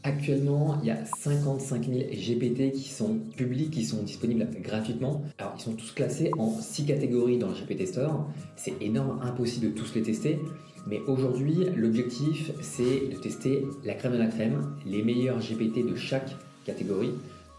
Actuellement, il y a 55 000 GPT qui sont publics, qui sont disponibles gratuitement. Alors, ils sont tous classés en 6 catégories dans le GPT Store. C'est énorme, impossible de tous les tester. Mais aujourd'hui, l'objectif, c'est de tester la crème de la crème, les meilleurs GPT de chaque catégorie.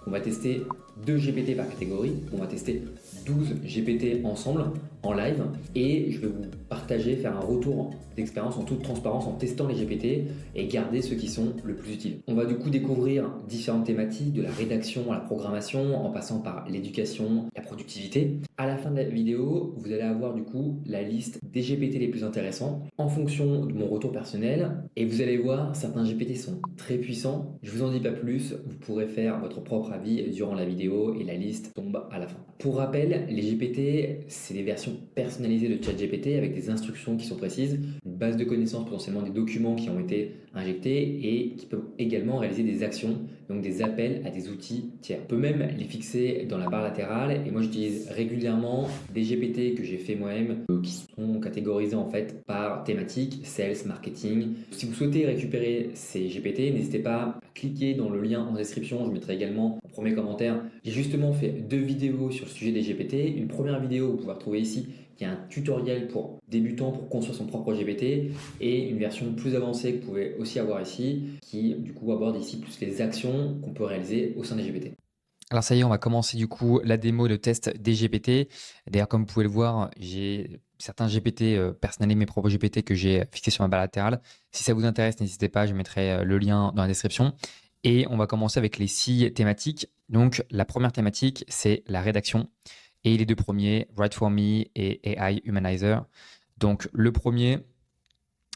On va tester 2 GPT par catégorie. On va tester 12 GPT ensemble, en live. Et je vais vous partager, faire un retour d'expérience en toute transparence en testant les GPT et garder ceux qui sont le plus utiles. On va du coup découvrir différentes thématiques, de la rédaction à la programmation, en passant par l'éducation, la productivité. À la fin de la vidéo, vous allez avoir du coup la liste des GPT les plus intéressants en fonction de mon retour personnel. Et vous allez voir, certains GPT sont très puissants. Je vous en dis pas plus, vous pourrez faire votre propre avis durant la vidéo et la liste tombe à la fin. Pour rappel, les GPT, c'est des versions personnalisées de ChatGPT avec des instructions qui sont précises, une base de connaissances, potentiellement des documents qui ont été injectés et qui peuvent également réaliser des actions, donc des appels à des outils tiers. On peut même les fixer dans la barre latérale et moi j'utilise régulièrement des GPT que j'ai fait moi-même qui sont catégorisés en fait par thématique, sales, marketing. Si vous souhaitez récupérer ces GPT, n'hésitez pas à cliquer dans le lien en description, je mettrai également en premier commentaire. J'ai justement fait 2 vidéos sur le sujet des GPT. Une première vidéo, vous pouvez retrouver ici, qui est un tutoriel pour débutants pour construire son propre GPT et une version plus avancée que vous pouvez aussi avoir ici qui du coup aborde ici plus les actions qu'on peut réaliser au sein des GPT. Alors ça y est, on va commencer du coup la démo, le test des GPT. D'ailleurs, comme vous pouvez le voir, j'ai certains GPT personnalisés, mes propres GPT que j'ai fixés sur ma barre latérale. Si ça vous intéresse, n'hésitez pas, je mettrai le lien dans la description. Et on va commencer avec les 6 thématiques. Donc la première thématique, c'est la rédaction. Et les 2 premiers, Write for Me et AI Humanizer. Donc le premier,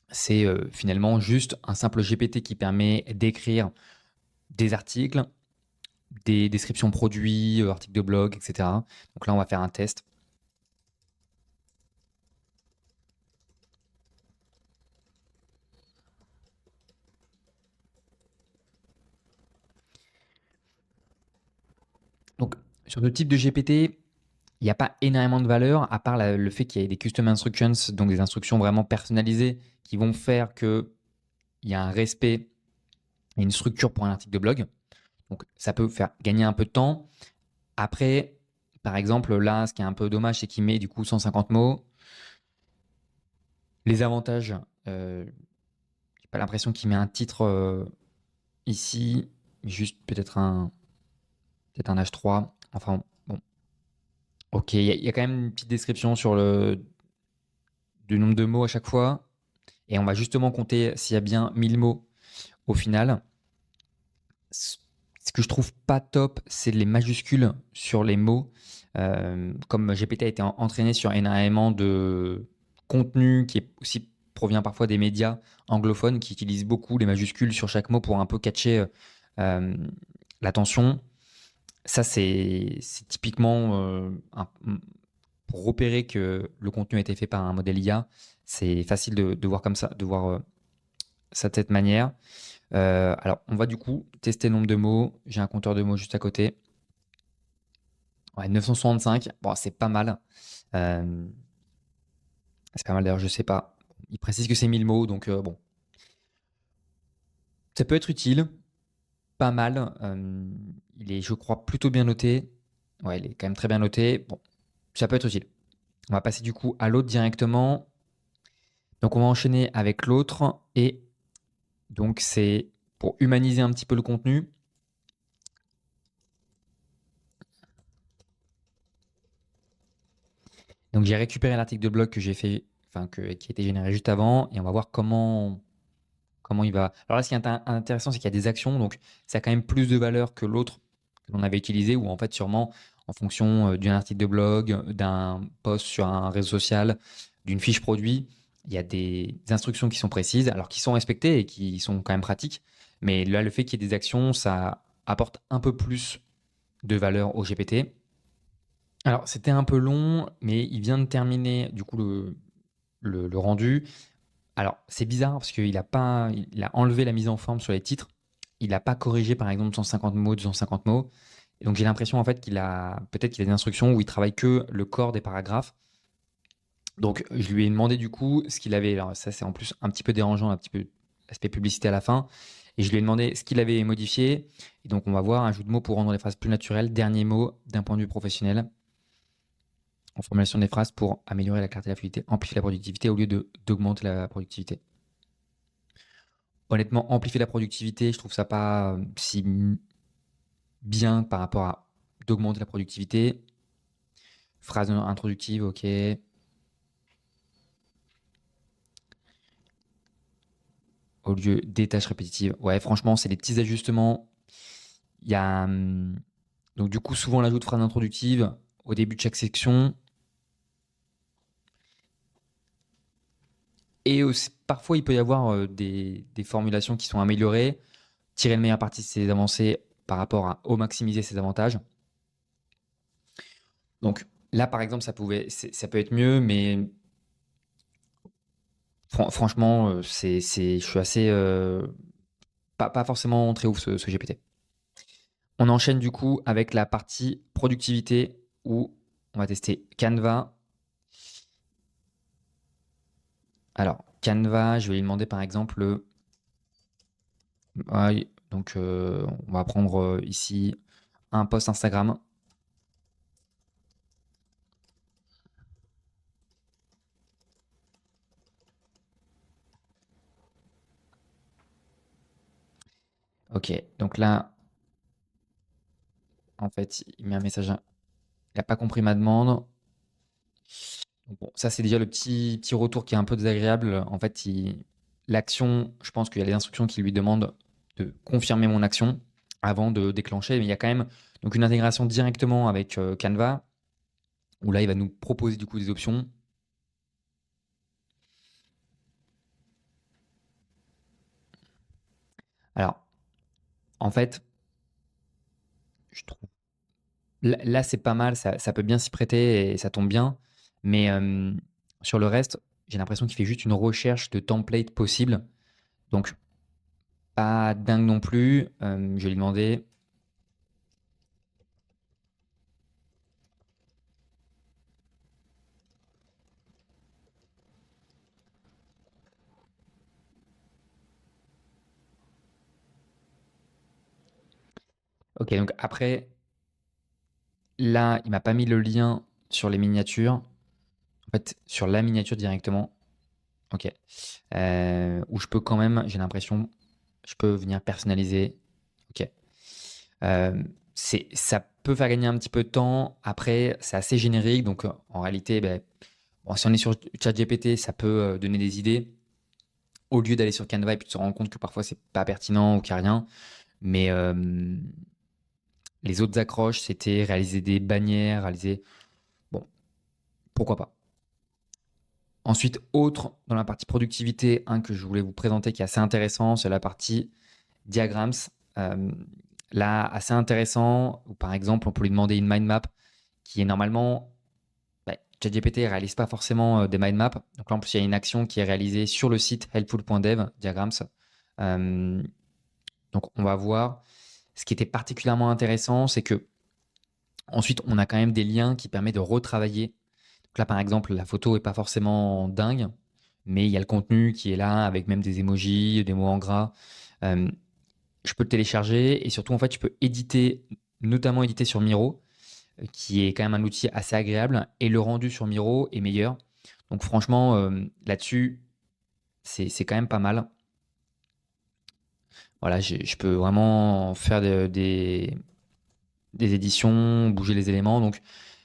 c'est finalement juste un simple GPT qui permet d'écrire des articles, des descriptions produits, articles de blog, etc. Donc là, on va faire un test. Donc sur ce type de GPT, il n'y a pas énormément de valeur, à part le fait qu'il y ait des custom instructions, donc des instructions vraiment personnalisées qui vont faire qu'il y a un respect et une structure pour un article de blog. Donc ça peut faire gagner un peu de temps. Après, par exemple, là, ce qui est un peu dommage, c'est qu'il met du coup 150 mots. Les avantages, j'ai pas l'impression qu'il met un titre ici, juste peut-être un H3. Enfin, bon. Ok, il y a quand même une petite description sur du nombre de mots à chaque fois. Et on va justement compter s'il y a bien 1000 mots au final. Ce que je trouve pas top, c'est les majuscules sur les mots. Comme GPT a été entraîné sur énormément de contenu qui est aussi provient parfois des médias anglophones qui utilisent beaucoup les majuscules sur chaque mot pour un peu catcher euh, l'attention. Ça, c'est typiquement pour repérer que le contenu a été fait par un modèle IA. C'est facile de voir comme ça, de voir ça de cette manière. Alors, on va du coup tester le nombre de mots. J'ai un compteur de mots juste à côté. Ouais, 965. Bon, c'est pas mal. Euh, c'est pas mal d'ailleurs, je sais pas. Il précise que c'est 1000 mots, donc bon. Ça peut être utile. Pas mal. Il est, je crois, plutôt bien noté. Ouais, il est quand même très bien noté. Bon, ça peut être utile. On va passer du coup à l'autre directement. Donc on va enchaîner avec l'autre et donc c'est pour humaniser un petit peu le contenu. Donc j'ai récupéré l'article de blog que j'ai fait, enfin qui a été généré juste avant et on va voir comment il va. Alors là, ce qui est intéressant, c'est qu'il y a des actions, donc ça a quand même plus de valeur que l'autre que l'on avait utilisé, ou en fait sûrement en fonction d'un article de blog, d'un post sur un réseau social, d'une fiche produit, il y a des instructions qui sont précises, alors qui sont respectées et qui sont quand même pratiques. Mais là, le fait qu'il y ait des actions, ça apporte un peu plus de valeur au GPT. Alors, c'était un peu long, mais il vient de terminer du coup le rendu. Alors, c'est bizarre parce il a enlevé la mise en forme sur les titres. Il n'a pas corrigé, par exemple, 150 mots, 250 mots. Et donc, j'ai l'impression, en fait, peut-être qu'il a des instructions où il travaille que le corps des paragraphes. Donc, je lui ai demandé, du coup, ce qu'il avait. Alors, ça, c'est en plus un petit peu dérangeant, un petit peu l'aspect publicité à la fin. Et je lui ai demandé ce qu'il avait modifié. Et donc, on va voir un jeu de mots pour rendre les phrases plus naturelles. Dernier mot d'un point de vue professionnel en formulation des phrases pour améliorer la clarté et la fluidité, amplifier la productivité au lieu d'augmenter la productivité. Honnêtement, amplifier la productivité, je trouve ça pas si bien par rapport à d'augmenter la productivité. Phrase introductive, ok. Au lieu des tâches répétitives. Ouais, franchement, c'est des petits ajustements. Il y a donc du coup souvent l'ajout de phrases introductives au début de chaque section. Et aussi, parfois, il peut y avoir des formulations qui sont améliorées, tirer le meilleur parti de ses avancées par rapport au maximiser ses avantages. Donc là, par exemple, ça peut être mieux, mais franchement, je suis assez pas forcément très ouf ce GPT. On enchaîne du coup avec la partie productivité où on va tester Canva. Alors, Canva, je vais lui demander par exemple, ouais, donc on va prendre ici un post Instagram. Ok, donc là, en fait, il met un message, il n'a pas compris ma demande. Donc bon, ça, c'est déjà le petit retour qui est un peu désagréable. En fait, l'action, je pense qu'il y a des instructions qui lui demandent de confirmer mon action avant de déclencher. Mais il y a quand même donc une intégration directement avec Canva, où là, il va nous proposer du coup des options. Alors, en fait, je trouve là, c'est pas mal, ça peut bien s'y prêter et ça tombe bien. Mais sur le reste, j'ai l'impression qu'il fait juste une recherche de template possible. Donc, pas dingue non plus. Je vais lui demander. Ok, donc après, là, il m'a pas mis le lien sur les miniatures. En fait, sur la miniature directement. Ok. Où je peux quand même, j'ai l'impression, je peux venir personnaliser. Ok. Ça peut faire gagner un petit peu de temps. Après, c'est assez générique. Donc, en réalité, ben, bon, si on est sur ChatGPT, ça peut donner des idées. Au lieu d'aller sur Canva et puis de se rendre compte que parfois, c'est pas pertinent ou qu'il n'y a rien. Mais les autres accroches, c'était réaliser des bannières, réaliser. Bon, pourquoi pas. Ensuite, autre dans la partie productivité, un que je voulais vous présenter qui est assez intéressant, c'est la partie diagrammes. Euh, Là, assez intéressant, où par exemple, on peut lui demander une mind map qui est normalement. ChatGPT ne réalise pas forcément des mind maps. Donc là, en plus, il y a une action qui est réalisée sur le site helpful.dev, diagrammes. Euh, donc, on va voir. Ce qui était particulièrement intéressant, c'est que ensuite, on a quand même des liens qui permettent de retravailler. Donc là, par exemple, la photo est pas forcément dingue, mais il y a le contenu qui est là avec même des emojis, des mots en gras. Euh, je peux le télécharger et surtout, en fait, je peux éditer, notamment éditer sur Miro, qui est quand même un outil assez agréable et le rendu sur Miro est meilleur. Donc franchement, là-dessus, c'est quand même pas mal. Voilà, je peux vraiment faire des éditions, bouger les éléments. Donc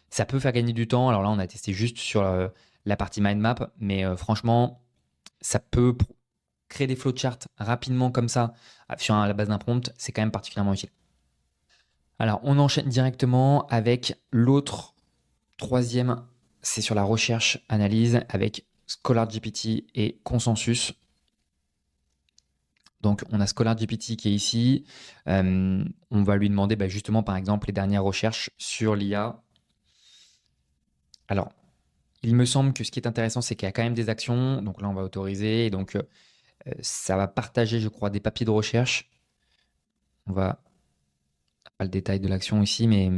ça peut faire gagner du temps. Alors là, on a testé juste sur la partie mind map, mais franchement, ça peut créer des flowcharts rapidement comme ça sur la base d'un prompt. C'est quand même particulièrement utile. Alors, on enchaîne directement avec l'autre troisième, c'est sur la recherche analyse avec ScholarGPT et Consensus. Donc, on a ScholarGPT qui est ici. On va lui demander justement, par exemple, les dernières recherches sur l'IA. Alors, il me semble que ce qui est intéressant, c'est qu'il y a quand même des actions. Donc là, on va autoriser. Et donc, ça va partager, je crois, des papiers de recherche. On va pas le détail de l'action ici, mais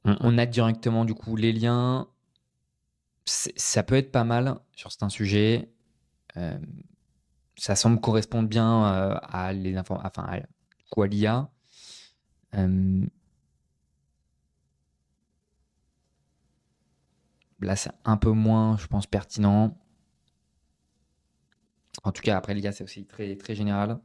on a directement du coup les liens. Ça peut être pas mal sur certains sujets. ça semble correspondre bien à enfin, du coup, à l'IA. Là, c'est un peu moins, je pense, pertinent. En tout cas, après, l'IA, c'est aussi très, très général.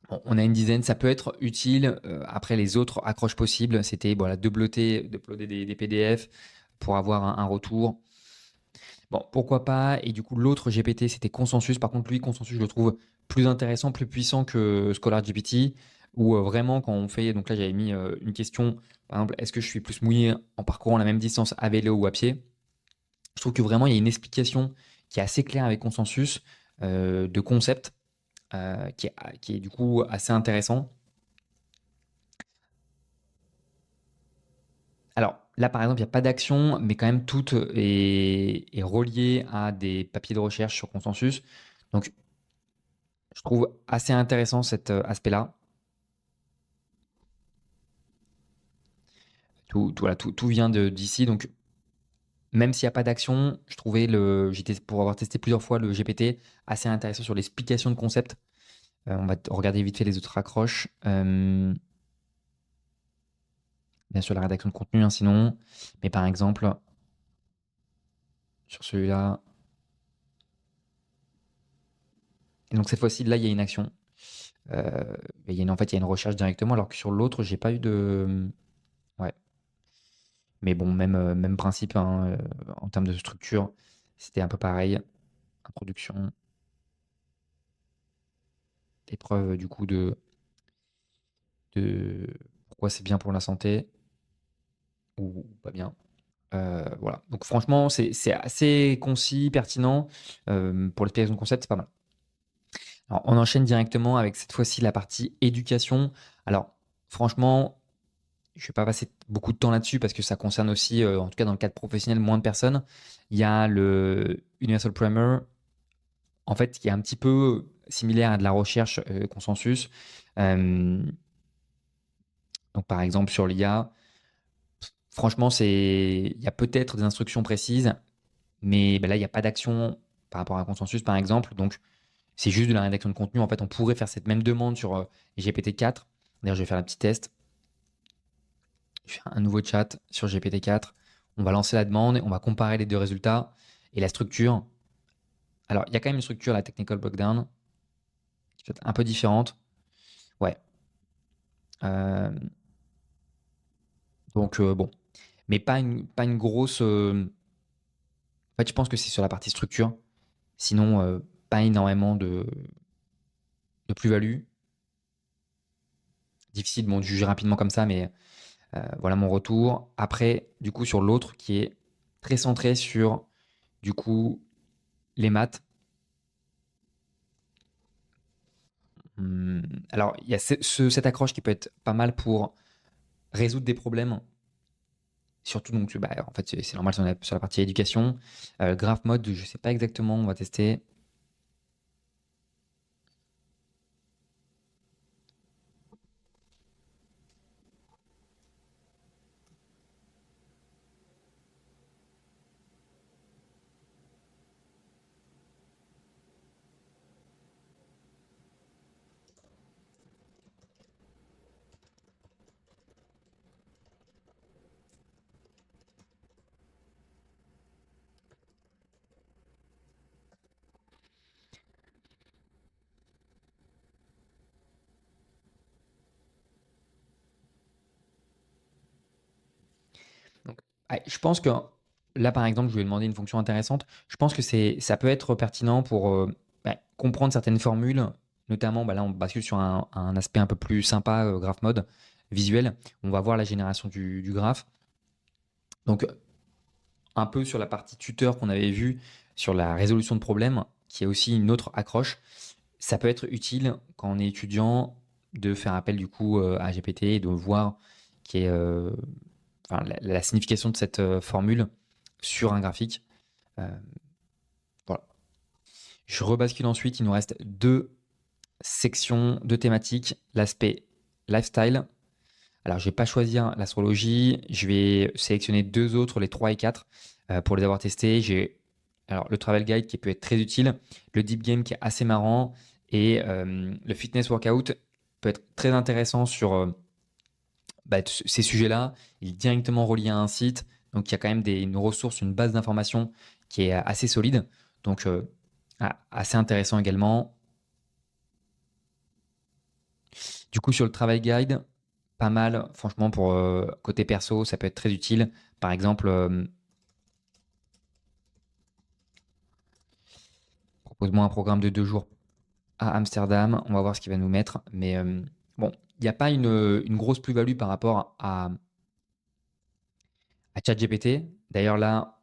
Bon, on a une dizaine, ça peut être utile. Après, les autres accroches possibles, c'était voilà, d'uploader des PDF pour avoir un retour. Bon, pourquoi pas. Et du coup, l'autre GPT, c'était Consensus. Par contre, lui, Consensus, je le trouve plus intéressant, plus puissant que ScholarGPT, où vraiment, quand on fait. Donc là, j'avais mis une question, par exemple, est-ce que je suis plus mouillé en parcourant la même distance à vélo ou à pied? Je trouve que vraiment, il y a une explication qui est assez claire avec Consensus de concept qui est du coup assez intéressant. Alors là, par exemple, il n'y a pas d'action, mais quand même tout est relié à des papiers de recherche sur Consensus. Donc, je trouve assez intéressant cet aspect-là. Voilà, tout vient d'ici. Donc, même s'il n'y a pas d'action, je trouvais j'étais pour avoir testé plusieurs fois le GPT assez intéressant sur l'explication de concept. On va regarder vite fait les autres accroches. Bien sûr, la rédaction de contenu, hein, sinon. Mais par exemple, sur celui-là. Et donc cette fois-ci, là, il y a une action. En fait, il y a une recherche directement, alors que sur l'autre, j'ai pas eu de. Ouais. Mais bon, même principe, hein, en termes de structure, c'était un peu pareil. Introduction, épreuve du coup de pourquoi c'est bien pour la santé ou pas bien. Voilà. Donc franchement, c'est assez concis, pertinent. Pour l'explication de concept, c'est pas mal. Alors, on enchaîne directement avec cette fois-ci la partie éducation. Alors, franchement, je ne vais pas passer beaucoup de temps là-dessus parce que ça concerne aussi, en tout cas dans le cadre professionnel, moins de personnes. Il y a le Universal Primer, en fait, qui est un petit peu similaire à de la recherche consensus. Euh, donc, par exemple, sur l'IA, franchement, il y a peut-être des instructions précises, mais ben là, il n'y a pas d'action par rapport à un consensus, par exemple. Donc, c'est juste de la rédaction de contenu. En fait, on pourrait faire cette même demande sur GPT-4. D'ailleurs, je vais faire un petit test. Je fais un nouveau chat sur GPT-4. On va lancer la demande et on va comparer les deux résultats. Et la structure. Alors, il y a quand même une structure, la technical breakdown, qui est peut-être un peu différente. Ouais. Euh, donc, bon. Mais pas une grosse. En fait, je pense que c'est sur la partie structure. Sinon, pas énormément de plus-value. Difficile bon, de juger rapidement comme ça, mais voilà mon retour. Après, du coup, sur l'autre qui est très centré sur, du coup, les maths. Alors, il y a cette accroche qui peut être pas mal pour résoudre des problèmes. Surtout, donc, bah, en fait, c'est normal sur la partie éducation. Graph mode, je sais pas exactement, on va tester. Donc, je pense que là, par exemple, je lui ai demandé une fonction intéressante. Je pense que ça peut être pertinent pour comprendre certaines formules, notamment bah, là, on bascule sur un aspect un peu plus sympa, graph mode, visuel. On va voir la génération du graphe. Donc, un peu sur la partie tuteur qu'on avait vu sur la résolution de problèmes, qui est aussi une autre accroche. Ça peut être utile quand on est étudiant de faire appel du coup à GPT et de voir qui est, enfin, la signification de cette formule sur un graphique. Euh, voilà. Je rebascule ensuite, il nous reste deux sections, deux thématiques. L'aspect lifestyle. Alors, je vais pas choisir l'astrologie, je vais sélectionner deux autres, les 3 et 4. Pour les avoir testés, j'ai alors le travel guide qui peut être très utile, le deep game qui est assez marrant et le fitness workout peut être très intéressant sur ces sujets-là. Il est directement relié à un site, donc il y a quand même une ressource, une base d'informations qui est assez solide, donc assez intéressant également. Du coup, sur le travel guide, pas mal, franchement, pour côté perso, ça peut être très utile. Par exemple, propose-moi un programme de 2 jours à Amsterdam, on va voir ce qu'il va nous mettre. Mais bon, il n'y a pas une grosse plus-value par rapport à ChatGPT. D'ailleurs, là,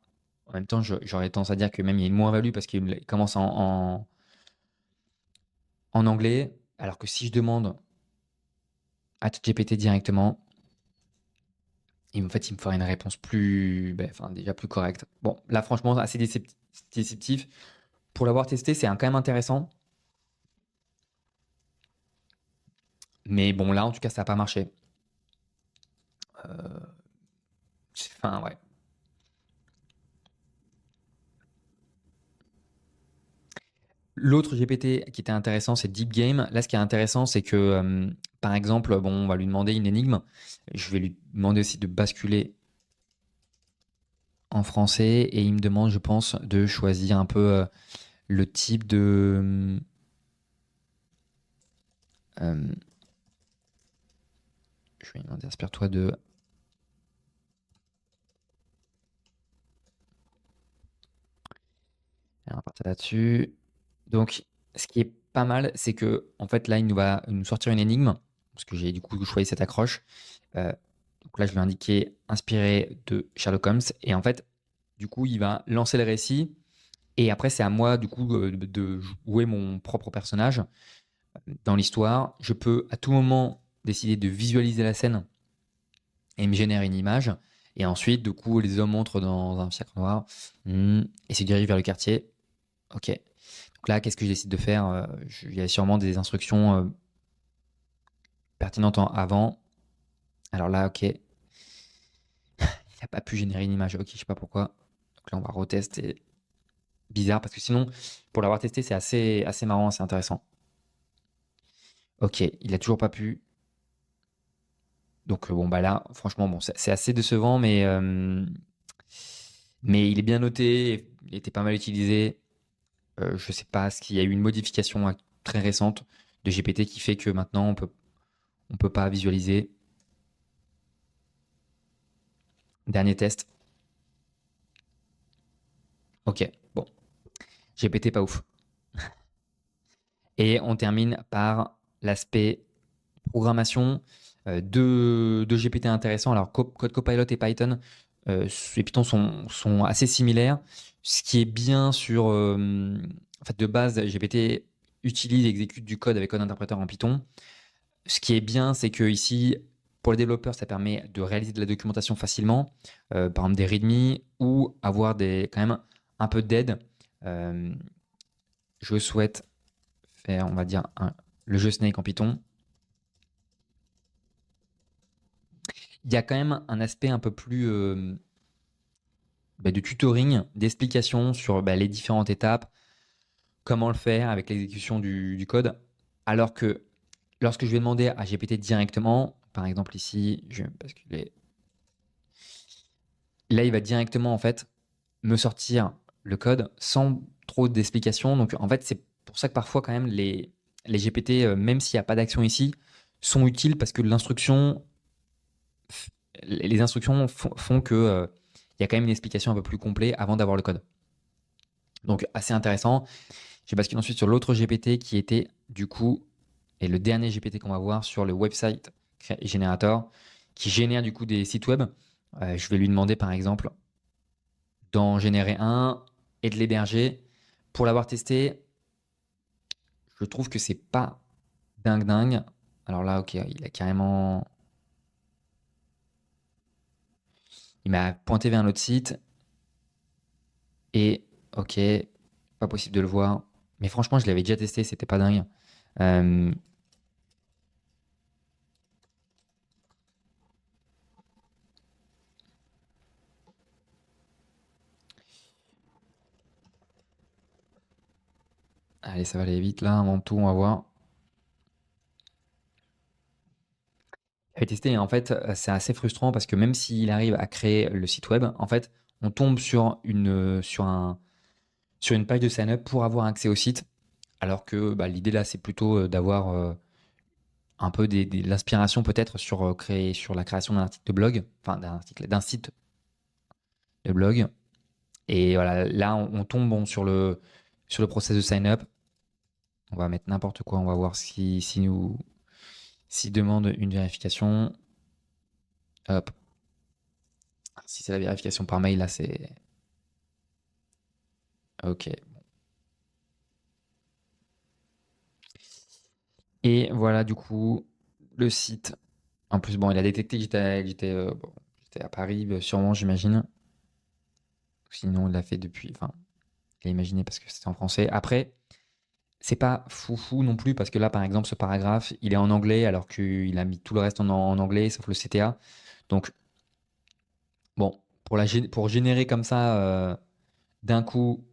en même temps, j'aurais tendance à dire que même il y a une moins-value parce qu'il commence en anglais. Alors que si je demande à ChatGPT directement, en fait, il me fera une réponse déjà plus correcte. Bon, là, franchement, assez déceptif. Pour l'avoir testé, c'est quand même intéressant. Mais bon, là, en tout cas, ça n'a pas marché. Enfin, ouais. L'autre GPT qui était intéressant, c'est Deep Game. Là, ce qui est intéressant, c'est que, par exemple, bon, on va lui demander une énigme. Je vais lui demander aussi de basculer en français et il me demande, je pense, de choisir un peu le type de. euh, je vais lui demander, inspire-toi de. Alors, on va partir là-dessus. Donc, ce qui est pas mal, c'est que, en fait, là, il nous va nous sortir une énigme, parce que j'ai du coup choisi cette accroche. Euh, donc là, je lui ai indiqué inspiré de Sherlock Holmes. Et en fait, du coup, il va lancer le récit. Et après, c'est à moi, du coup, de jouer mon propre personnage dans l'histoire. Je peux à tout moment décider de visualiser la scène et me génère une image. Et ensuite, du coup, les hommes entrent dans un cercle noir et se dirigent vers le quartier. Ok. Donc là, qu'est-ce que je décide de faire? Il y a sûrement des instructions pertinentes avant. Alors là, ok. Il n'a pas pu générer une image. Ok, je sais pas pourquoi. Donc là, on va retester. Bizarre, parce que sinon, pour l'avoir testé, c'est assez marrant, assez intéressant. Ok, il a toujours pas pu. Donc bon, bah là, franchement, bon, c'est assez décevant, mais il est bien noté, il était pas mal utilisé. Je sais pas, ce qu'il y a eu une modification très récente de GPT qui fait que maintenant on peut pas visualiser. Dernier test. Ok, bon, GPT pas ouf. Et on termine par l'aspect programmation. Deux GPT intéressants. Alors, Code Copilot et Python et Python sont assez similaires. Ce qui est bien en fait, de base, GPT utilise et exécute du code avec code interpréteur en Python. Ce qui est bien, c'est que ici, pour les développeurs, ça permet de réaliser de la documentation facilement, par exemple des README ou avoir quand même un peu d'aide. Euh, je souhaite faire, on va dire, le jeu Snake en Python. Il y a quand même un aspect un peu plus de tutoring, d'explication sur les différentes étapes, comment le faire avec l'exécution du code. Alors que lorsque je vais demander à GPT directement, par exemple ici, je vais basculer. Là, il va directement en fait me sortir le code sans trop d'explications. Donc en fait, c'est pour ça que parfois quand même les GPT, même s'il n'y a pas d'action ici, sont utiles parce que les instructions font que il y a quand même une explication un peu plus complète avant d'avoir le code. Donc assez intéressant. J'ai basculé ensuite sur l'autre GPT qui était du coup, et le dernier GPT qu'on va voir sur le website Generator, qui génère du coup des sites web. Je vais lui demander par exemple d'en générer un et de l'héberger. Pour l'avoir testé, je trouve que c'est pas dingue. Alors là, ok, il a carrément. Il m'a pointé vers un autre site. Et ok, pas possible de le voir. Mais franchement, je l'avais déjà testé, c'était pas dingue. Euh, Allez, ça va aller vite là, avant tout, on va voir. J'avais testé et en fait, c'est assez frustrant parce que même s'il arrive à créer le site web, en fait, on tombe sur une page de sign-up pour avoir accès au site, alors que bah, l'idée là, c'est plutôt d'avoir un peu de l'inspiration peut-être sur la création d'un article de blog, enfin d'un site de blog. Et voilà, là, on tombe bon, sur le process de sign-up. On va mettre n'importe quoi, on va voir s'il demande une vérification. Hop. Si c'est la vérification par mail, là, c'est... Ok. Et voilà, du coup, le site. En plus, bon, il a détecté que j'étais à Paris, sûrement, j'imagine. Sinon, il l'a fait depuis... Enfin, il a imaginé parce que c'était en français. Après, c'est pas foufou non plus, parce que là, par exemple, ce paragraphe, il est en anglais, alors qu'il a mis tout le reste en anglais, sauf le CTA. Donc, bon, pour générer comme ça, d'un coup,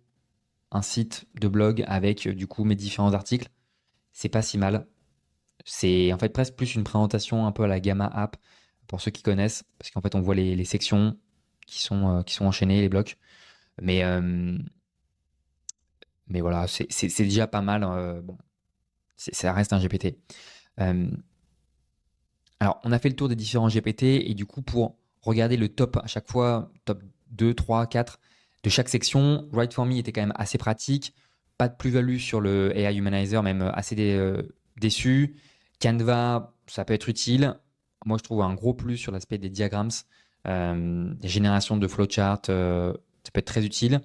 un site de blog avec, du coup, mes différents articles, c'est pas si mal. C'est en fait presque plus une présentation un peu à la Gamma App, pour ceux qui connaissent, parce qu'en fait, on voit les sections qui sont enchaînées, les blocs. Mais, euh, mais voilà, c'est déjà pas mal. Bon, ça reste un GPT. Euh, alors, on a fait le tour des différents GPT et du coup, pour regarder le top à chaque fois, top 2, 3, 4 de chaque section, Write for Me était quand même assez pratique. Pas de plus-value sur le AI Humanizer, même assez déçu. Canva, ça peut être utile. Moi, je trouve un gros plus sur l'aspect des diagrammes, des générations de flowcharts, ça peut être très utile.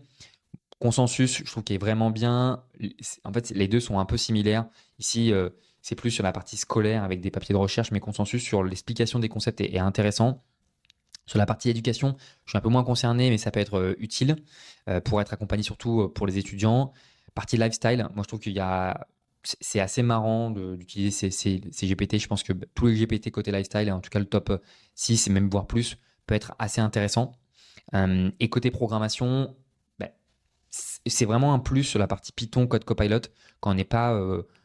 Consensus, je trouve qu'il est vraiment bien. En fait, les deux sont un peu similaires. Ici, c'est plus sur la partie scolaire avec des papiers de recherche, mais consensus sur l'explication des concepts est intéressant. Sur la partie éducation, je suis un peu moins concerné, mais ça peut être utile pour être accompagné surtout pour les étudiants. Partie lifestyle, moi je trouve qu'il y a, c'est assez marrant d'utiliser ces GPT. Je pense que tous les GPT côté lifestyle, en tout cas le top 6 et même voire plus, peut être assez intéressant. Et côté programmation, ben, c'est vraiment un plus sur la partie Python, Code Copilot, quand on n'est pas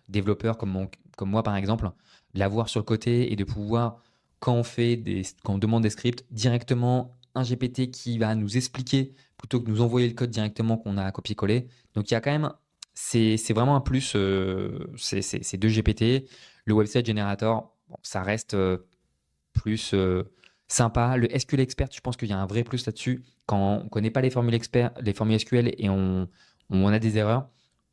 développeur comme moi par exemple, de l'avoir sur le côté et de pouvoir, quand on demande des scripts, directement un GPT qui va nous expliquer plutôt que nous envoyer le code directement qu'on a à copier-coller. Donc il y a quand même, c'est vraiment un plus, ces deux GPT. Le Website Generator, bon, ça reste plus sympa. Le SQL Expert, je pense qu'il y a un vrai plus là-dessus. Quand on ne connaît pas les formules SQL et on a des erreurs,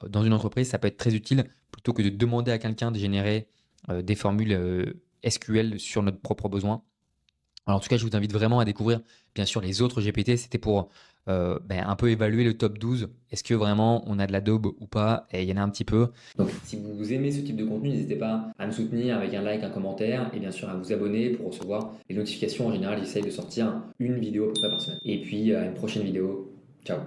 dans une entreprise, ça peut être très utile plutôt que de demander à quelqu'un de générer des formules SQL sur notre propre besoin. Alors, en tout cas, je vous invite vraiment à découvrir, bien sûr, les autres GPT. C'était pour un peu évaluer le top 12. Est-ce que vraiment on a de la daube ou pas? Et il y en a un petit peu. Donc, si vous aimez ce type de contenu, n'hésitez pas à me soutenir avec un like, un commentaire et bien sûr à vous abonner pour recevoir les notifications. En général, j'essaye de sortir une vidéo à peu près par semaine. Et puis, à une prochaine vidéo. Ciao!